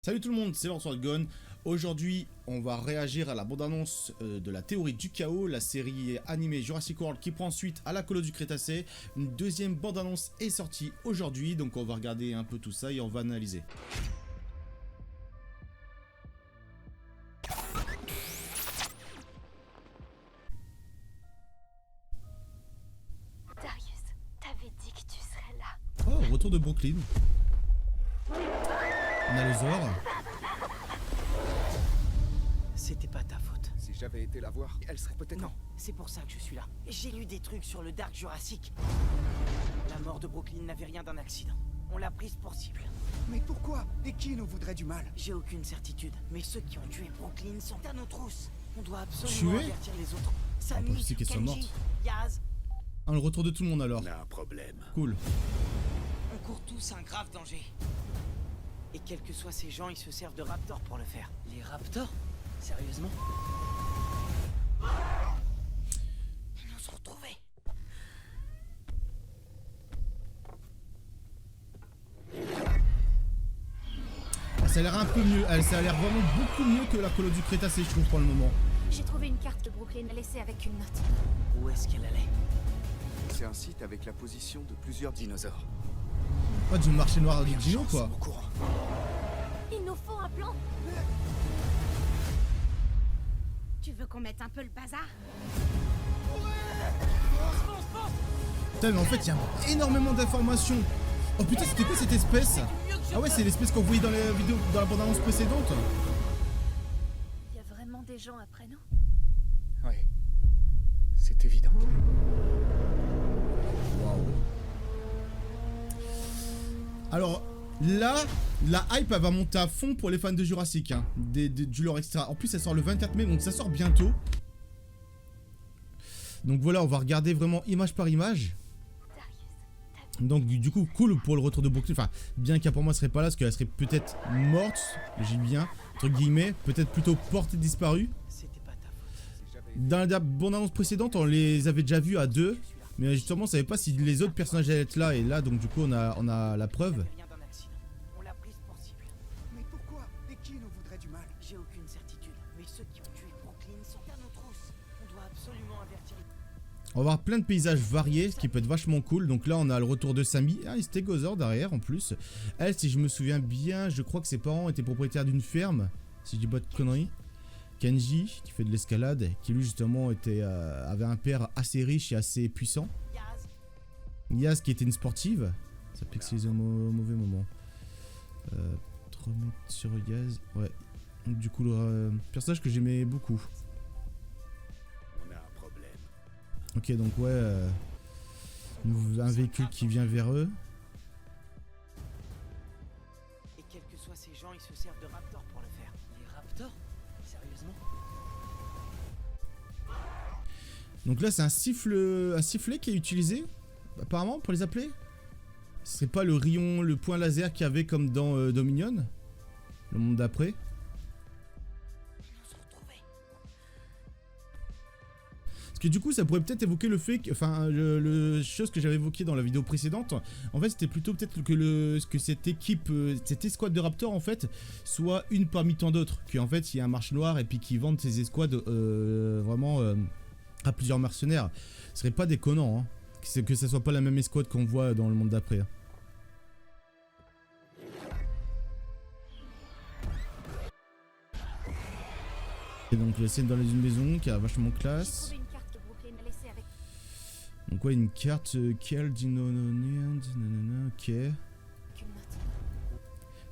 Salut tout le monde, c'est Lançois de Gon. Aujourd'hui, on va réagir à la bande-annonce de la théorie du chaos, la série animée Jurassic World qui prend suite à la colo du Crétacé. Une deuxième bande-annonce est sortie aujourd'hui, donc on va regarder un peu tout ça et on va analyser. Darius, t'avais dit que tu serais là. Oh, retour de Brooklyn. On a le Zor. C'était pas ta faute. Si j'avais été la voir, elle serait peut-être... Non, c'est pour ça que je suis là. J'ai lu des trucs sur le Dark Jurassic. La mort de Brooklyn n'avait rien d'un accident. On l'a prise pour cible. Mais pourquoi? Et qui nous voudrait du mal? J'ai aucune certitude, mais ceux qui ont tué Brooklyn sont à nos trousses. On doit absolument Tué? avertir les autres. Ah, Samy, c'est qu'elles sont Kenji, mortes. Yaz, Ah, le retour de tout le monde alors. On a un problème. Cool. on court tous un grave danger. Et quels que soient ces gens, ils se servent de Raptors pour le faire. Les Raptors? Sérieusement? Ils nous ont retrouvés. Ah, ça a l'air un peu mieux, ça a l'air vraiment beaucoup mieux que la colo du Crétacé, je trouve, pour le moment. J'ai trouvé une carte de Brooklyn laissée avec une note. Où est-ce qu'elle allait? C'est un site avec la position de plusieurs dinosaures. Oh, du marché noir du Dino, quoi. Au courant. Il nous faut un plan. Tu veux qu'on mette un peu le bazar? Putain, mais en fait, il y a énormément d'informations. Oh putain, c'était quoi cette espèce? Ah ouais, c'est l'espèce qu'on voyait dans la vidéo, dans la bande-annonce précédente. Il y a vraiment des gens après nous. Oui. C'est évident. Waouh. Alors, là, la hype, elle va monter à fond pour les fans de Jurassic, hein, du lore extra. En plus, ça sort le 24 mai, donc ça sort bientôt. Donc voilà, on va regarder vraiment image par image. Donc du coup, cool pour le retour de Brooklyn. Enfin, bien qu'elle pour moi serait pas là, parce qu'elle serait peut-être morte, j'ai bien, entre guillemets, peut-être plutôt portée disparue. C'était pas ta faute. Si j'avais... Dans la bande-annonce précédente, on les avait déjà vus à deux, mais justement, on savait pas si les autres personnages allaient être là, et là, donc du coup, on a la preuve. Rien d'un accident. On l'a prise pour cible. Mais pourquoi? Et qui nous voudrait du mal? J'ai aucune certitude, mais ceux qui ont tué Brooklyn sont à nos trousses. On doit absolument avertir. On va avoir plein de paysages variés, ce qui peut être vachement cool. Donc là, on a le retour de Samy. Ah, il stégosaure derrière en plus. Elle, si je me souviens bien, je crois que ses parents étaient propriétaires d'une ferme, si je dis pas de conneries. Kenji, qui fait de l'escalade, qui lui justement avait un père assez riche et assez puissant. Yaz, Yaz, qui était une sportive. Ça pique ses au mauvais moment. Te remettre sur Yaz. Ouais. Donc, du coup, le personnage que j'aimais beaucoup. On a un problème. Ok, donc ouais, un véhicule qui vient vers eux. et quels que soient ces gens, ils se servent de Raptors pour le faire. Les Raptors? Sérieusement? Donc là, c'est un sifflet qui est utilisé, apparemment, pour les appeler. Ce serait pas le rayon, le point laser qu'il y avait comme dans Dominion, le monde d'après. Ils nous ont retrouvés. Parce que du coup, ça pourrait peut-être évoquer le fait que, enfin, le chose que j'avais évoqué dans la vidéo précédente, en fait, c'était plutôt peut-être que cette équipe, cette escouade de Raptors, en fait, soit une parmi tant d'autres. Qu'en fait, il y a un marché noir et puis qu'ils vendent ces escouades vraiment à plusieurs mercenaires. Ce serait pas déconnant, hein, que ça soit pas la même escouade qu'on voit dans le monde d'après. Hein. Et donc la scène dans une maison qui a vachement J'ai classe. trouvé une carte de Brooklyn laissée avec Donc ouais, une carte Kiel Dinoland, nanana, ok. une note.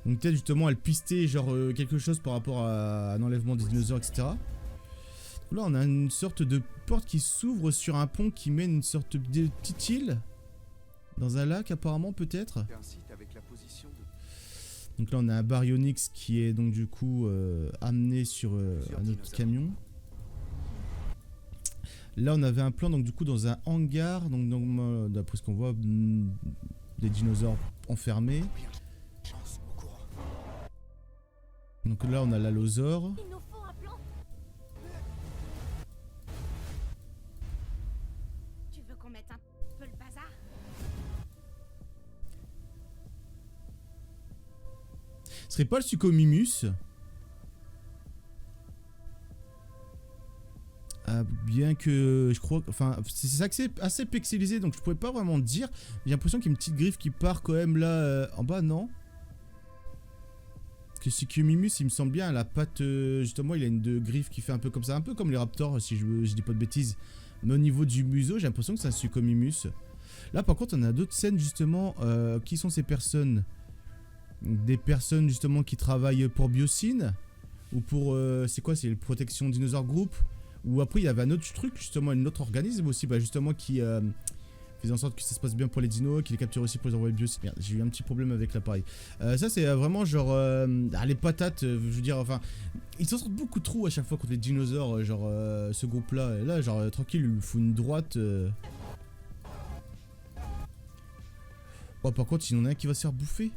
Donc peut-être justement elle pistait genre quelque chose par rapport à un enlèvement des dinosaures, etc. Là on a une sorte de porte qui s'ouvre sur un pont qui mène une sorte de petite île. Dans un lac apparemment peut-être. C'est un site avec la position de... Donc là on a un Baryonyx qui est donc du coup amené sur un autre camion. Là on avait un plan donc du coup dans un hangar, donc d'après ce qu'on voit, des dinosaures enfermés. Chance, au courant. Donc là on a l'allosaure. Il nous faut un plan. Tu veux qu'on mette un peu le bazar? Ce serait pas le Suchomimus. Bien que je crois, enfin c'est assez pixelisé donc je pourrais pas vraiment dire. J'ai l'impression qu'il y a une petite griffe qui part quand même là en bas, non? Parce que Suchomimus il me semble bien la patte, justement il a une griffe qui fait un peu comme ça, un peu comme les raptors si je dis pas de bêtises. Mais au niveau du museau j'ai l'impression que c'est un Suchomimus. Là par contre on a d'autres scènes justement, qui sont ces personnes? Des personnes justement qui travaillent pour Biosyn ou pour, c'est quoi, c'est le Protection Dinosaur Group? Ou après il y avait un autre truc justement, un autre organisme aussi justement qui faisait en sorte que ça se passe bien pour les dinos, qui les capture aussi pour les envoyer Biosyn. Merde, j'ai eu un petit problème avec l'appareil. Ça c'est vraiment genre les patates, je veux dire, enfin ils s'en sortent beaucoup trop à chaque fois contre les dinosaures, genre ce groupe là, et là genre tranquille il lui fout une droite. Oh par contre il y en a un qui va se faire bouffer.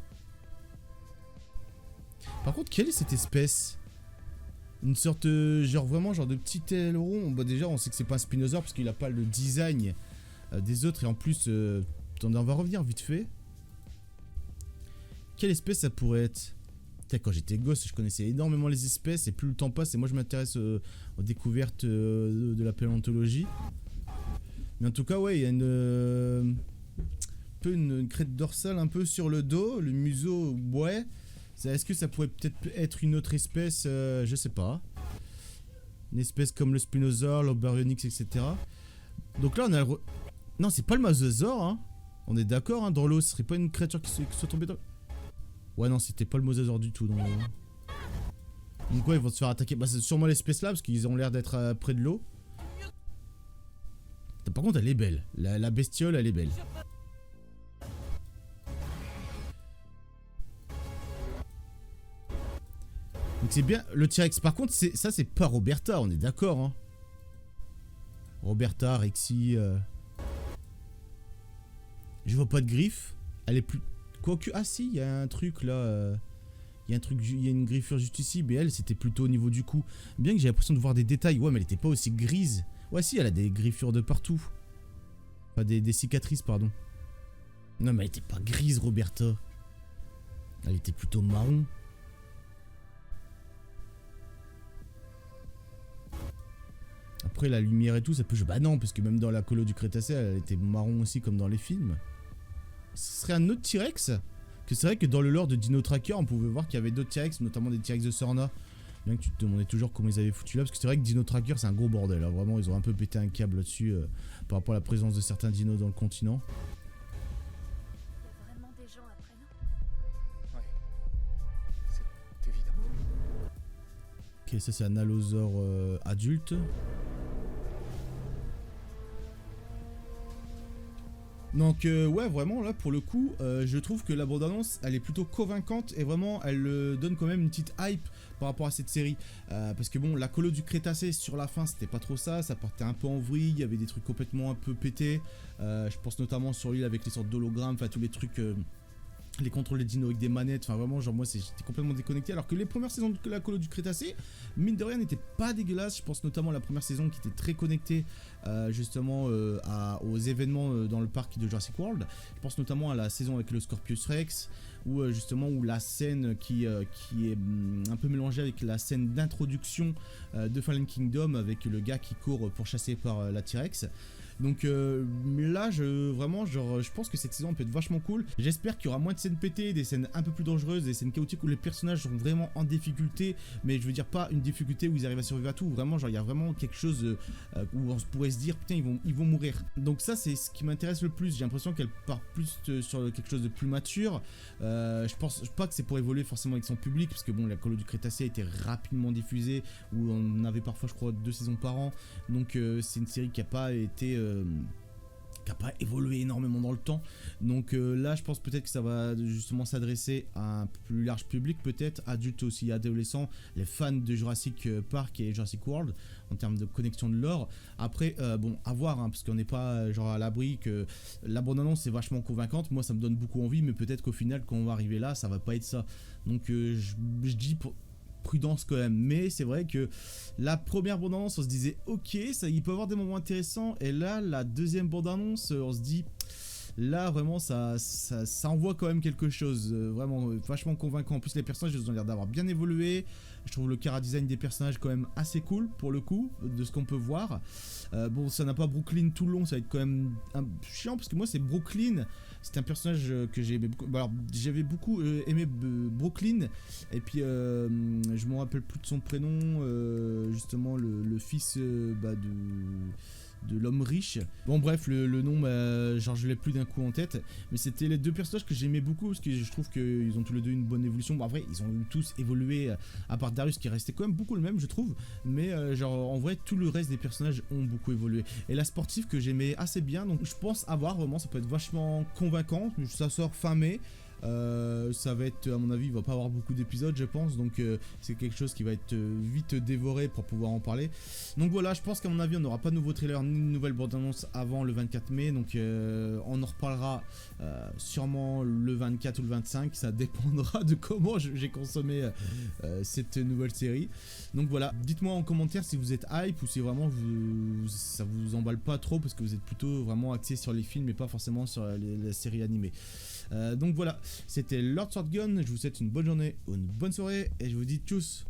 Par contre quelle est cette espèce? Une sorte, genre vraiment, genre de petit aileron. Bah déjà, on sait que c'est pas un spinosaure parce qu'il a pas le design des autres. Et en plus, attendez, on va revenir vite fait. Quelle espèce ça pourrait être? Putain, quand j'étais gosse, je connaissais énormément les espèces. Et plus le temps passe, et moi je m'intéresse aux découvertes de la paléontologie. Mais en tout cas, ouais, il y a une crête dorsale un peu sur le dos. Le museau, ouais. Est-ce que ça pourrait peut-être être une autre espèce, je sais pas. Une espèce comme le Spinosaure, l'Obaryonyx, etc. Donc là on a le... Non c'est pas le Mosasaure hein. On est d'accord hein, dans l'eau, ce serait pas une créature qui soit tombée dans... Ouais non c'était pas le Mosasaure du tout dans l'eau. Donc ouais ils vont se faire attaquer, bah c'est sûrement l'espèce là parce qu'ils ont l'air d'être près de l'eau. Par contre elle est belle, la bestiole elle est belle. Donc c'est bien, le T-Rex par contre, ça c'est pas Roberta, on est d'accord hein. Roberta, Rexy... Je vois pas de griffe. Elle est plus... Quoique... Ah si, il y a un truc là... Il y a un truc, il y a une griffure juste ici, mais elle c'était plutôt au niveau du cou. Bien que j'ai l'impression de voir des détails, ouais mais elle était pas aussi grise. Ouais si, elle a des griffures de partout. Enfin des cicatrices pardon. Non mais elle était pas grise Roberta. Elle était plutôt marron. Après la lumière et tout ça peut jouer. Bah non parce que même dans la colo du Crétacé elle était marron aussi comme dans les films. Ce serait un autre T-Rex. Que c'est vrai que dans le lore de Dino Tracker on pouvait voir qu'il y avait d'autres T-Rex, notamment des T-Rex de Sorna. Bien que tu te demandais toujours comment ils avaient foutu là. Parce que c'est vrai que Dino Tracker c'est un gros bordel hein. Vraiment ils ont un peu pété un câble là-dessus par rapport à la présence de certains dinos dans le continent. Il y a vraiment des gens après nous. Ouais. C'est évident. Ok ça c'est un allosaure adulte. Donc ouais vraiment là pour le coup je trouve que la bande-annonce elle est plutôt convaincante et vraiment elle donne quand même une petite hype par rapport à cette série parce que bon la colo du Crétacé sur la fin c'était pas trop ça partait un peu en vrille, il y avait des trucs complètement un peu pétés, je pense notamment sur l'île avec les sortes d'hologrammes, enfin tous les trucs les contrôles des dinos avec des manettes, enfin vraiment genre moi j'étais complètement déconnecté alors que les premières saisons de la colo du Crétacé mine de rien n'étaient pas dégueulasses. Je pense notamment à la première saison qui était très connectée justement aux événements dans le parc de Jurassic World. Je pense notamment à la saison avec le Scorpius Rex où justement où la scène qui est un peu mélangée avec la scène d'introduction de Fallen Kingdom avec le gars qui court pour chasser par la T-Rex. Donc là vraiment genre je pense que cette saison peut être vachement cool. J'espère qu'il y aura moins de scènes pétées, des scènes un peu plus dangereuses, des scènes chaotiques où les personnages sont vraiment en difficulté, mais je veux dire pas une difficulté où ils arrivent à survivre à tout, vraiment genre il y a vraiment quelque chose où on pourrait se dire putain ils vont mourir. Donc ça c'est ce qui m'intéresse le plus, j'ai l'impression qu'elle part plus sur quelque chose de plus mature. Je pense pas que c'est pour évoluer forcément avec son public parce que bon la colo du Crétacé a été rapidement diffusée où on avait parfois je crois 2 saisons par an, donc c'est une série qui a pas été qui n'a pas évolué énormément dans le temps. Donc là je pense peut-être que ça va justement s'adresser à un plus large public, peut-être adultes aussi, adolescents, les fans de Jurassic Park et Jurassic World en termes de connexion de lore. Après bon à voir hein, parce qu'on n'est pas genre à l'abri que la bande-annonce est vachement convaincante, moi ça me donne beaucoup envie, mais peut-être qu'au final quand on va arriver là ça va pas être ça. Donc je dis pour prudence quand même, mais c'est vrai que la première bande-annonce on se disait ok ça il peut avoir des moments intéressants, et là la deuxième bande-annonce on se dit là vraiment ça envoie quand même quelque chose, vraiment vachement convaincant. En plus les personnages ils ont l'air d'avoir bien évolué. Je trouve le chara design des personnages quand même assez cool pour le coup, de ce qu'on peut voir. Bon, ça n'a pas Brooklyn tout le long, ça va être quand même chiant parce que moi c'est Brooklyn, c'est un personnage que j'ai aimé beaucoup. Bon, alors j'avais beaucoup aimé Brooklyn, et puis je me rappelle plus de son prénom, justement le fils de l'homme riche. Bon bref, le nom, genre je l'ai plus d'un coup en tête, mais c'était les deux personnages que j'aimais beaucoup parce que je trouve qu'ils ont tous les deux une bonne évolution. Bon, en vrai, ils ont tous évolué, à part Darius qui restait quand même beaucoup le même, je trouve, mais genre en vrai, tout le reste des personnages ont beaucoup évolué. Et la sportive que j'aimais assez bien, donc je pense avoir vraiment, ça peut être vachement convaincant. Ça sort fin mai. Ça va être, à mon avis, il va pas avoir beaucoup d'épisodes, je pense, donc c'est quelque chose qui va être vite dévoré pour pouvoir en parler. Donc voilà, je pense qu'à mon avis, on n'aura pas de nouveau trailer ni de nouvelle bande-annonce avant le 24 mai, donc on en reparlera sûrement le 24 ou le 25, ça dépendra de comment j'ai consommé cette nouvelle série. Donc voilà, dites-moi en commentaire si vous êtes hype ou si vraiment ça vous emballe pas trop parce que vous êtes plutôt vraiment axé sur les films et pas forcément sur la série animée. Donc voilà, c'était Lord Swordgun, je vous souhaite une bonne journée ou une bonne soirée et je vous dis tchuss.